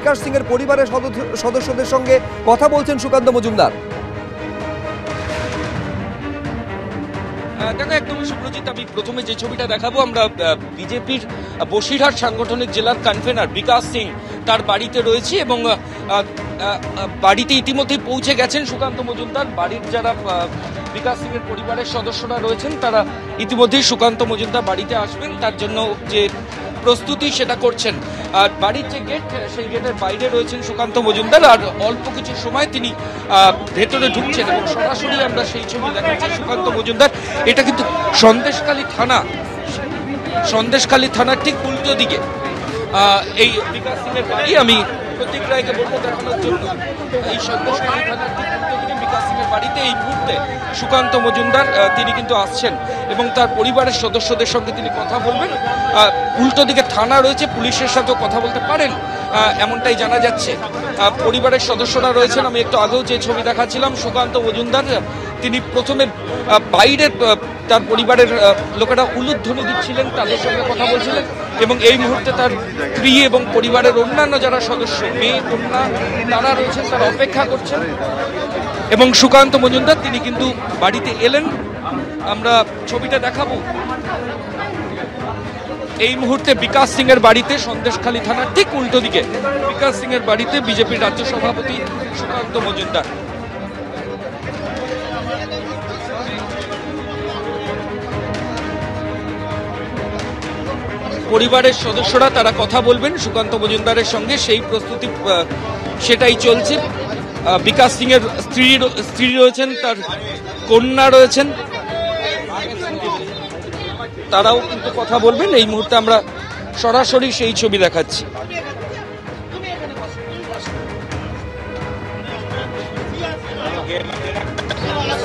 বিকাশ সিং এর পরিবারের সদস্যদের সঙ্গে কথা বলছেন সুকান্ত মজুমদার। দেখো একদমই সুপ্রজিৎ, আমি প্রথমে যে ছবিটা দেখাবো, আমরা বিজেপির বসিরহাট সাংগঠনিক জেলার কনভেনার বিকাশ সিং তার বাড়িতে রয়েছি এবং বাড়িতে ইতিমধ্যেই পৌঁছে গেছেন সুকান্ত মজুমদার। বাড়ির যারা বিকাশ সিং এর পরিবারের সদস্যরা রয়েছেন তারা ইতিমধ্যেই সুকান্ত মজুমদার বাড়িতে আসবেন তার জন্য যে প্রস্তুতি সেটা করছেন। আর বাড়ির যে গেট, সেই গেটের বাইরে রয়েছেন সুকান্ত মজুমদার, আর অল্প কিছু সময় তিনি ভেতরে ঢুকছেন এবং সরাসরি আমরা সেই ছবি দেখাচ্ছি সুকান্ত মজুমদার। এটা কিন্তু সন্দেশখালী থানার ঠিক উল্টো দিকে এই বিকাশ সিং এর বাড়ি। আমি প্রতীক রায়কে বলবো দেখানোর জন্য। এই সন্দেশখালী থানার ঠিক উল্টো দিকে বিকাশ সিং এর বাড়িতে এই মুহূর্তে সুকান্ত মজুমদার তিনি কিন্তু আসছেন এবং তার পরিবারের সদস্যদের সঙ্গে তিনি কথা বলবেন। উল্টো দিকে থানা রয়েছে, পুলিশের সাথেও কথা বলতে পারেন এমনটাই জানা যাচ্ছে। পরিবারের সদস্যরা রয়েছেন। আমি একটু আগেও যে ছবি দেখাচ্ছিলাম, সুকান্ত মজুমদার তিনি প্রথমে বাইরের তার পরিবারের লোকেরা উলুধ্বনি দিচ্ছিলেন, তাদের সঙ্গে কথা বলছিলেন এবং এই মুহূর্তে তার স্ত্রী এবং পরিবারের অন্যান্য যারা সদস্য, মেয়ে কন্যা, তারা রয়েছেন, তারা অপেক্ষা করছেন এবং সুকান্ত মজুমদার তিনি কিন্তু বাড়িতে এলেন। আমরা ছবিটা দেখাবো। এই মুহূর্তে বিকাশ সিং এর বাড়িতে, সন্দেশখালী থানার ঠিক উল্টো দিকে বিকাশ সিং এর বাড়িতে বিজেপির রাজ্য সভাপতি সুকান্ত মজুমদার। পরিবারের সদস্যরা তারা কথা বলবেন সুকান্ত মজুমদারের সঙ্গে, সেই প্রস্তুতি সেটাই চলছে। বিকাশ সিং এর স্ত্রী রয়েছেন, তার কন্যা রয়েছেন, তারাও কিন্তু কথা বলবেন। এই মুহূর্তে আমরা সরাসরি সেই ছবি দেখাচ্ছি।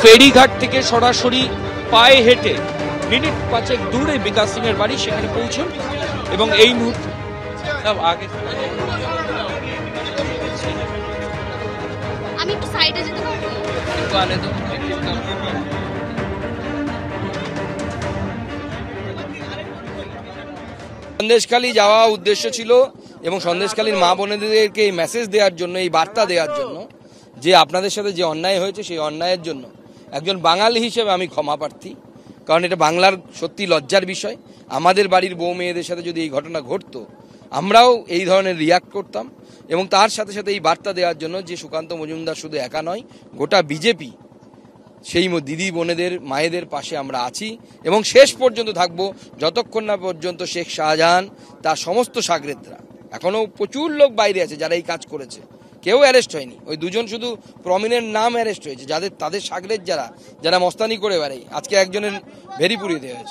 ফেরিঘাট থেকে সরাসরি পায়ে হেঁটে মিনিট 5 দূরে বিকাশ সিং এর বাড়ি, সেখানে পৌঁছন এবং এই মুহূর্তে আগে আমি একটু সাইডে যেতে পারবো? সন্দেশখালী যাওয়া উদ্দেশ্য ছিল এবং সন্দেশখালীর মা বোনেদেরকে এই মেসেজ দেওয়ার জন্য, এই বার্তা দেওয়ার জন্য যে আপনাদের সাথে যে অন্যায় হয়েছে সেই অন্যায়ের জন্য একজন বাঙালি হিসেবে আমি ক্ষমা প্রার্থী। কারণ এটা বাংলার সত্যি লজ্জার বিষয়। আমাদের বাড়ির বউ মেয়েদের সাথে যদি এই ঘটনা ঘটতো, আমরাও এই ধরনের রিয়াক্ট করতাম এবং তার সাথে সাথে এই বার্তা দেওয়ার জন্য যে সুকান্ত মজুমদার শুধু একা নয়, গোটা বিজেপি সেই দিদি বোনেদের মায়েদের পাশে আমরা আছি এবং শেষ পর্যন্ত থাকবো, যতক্ষণ না পর্যন্ত শেখ শাহজাহান তার সমস্ত সাগরেদরা, এখনো প্রচুর লোক বাইরে আছে যারা এই কাজ করেছে, কেউ অ্যারেস্ট হয়নি। ওই দুজন শুধু প্রমিনেন্ট নাম অ্যারেস্ট হয়েছে, তাদের সাগরেদ যারা মস্তানি করে বেড়ায়। আজকে একজনের ভেরি পুড়িয়ে দেওয়া হয়েছে।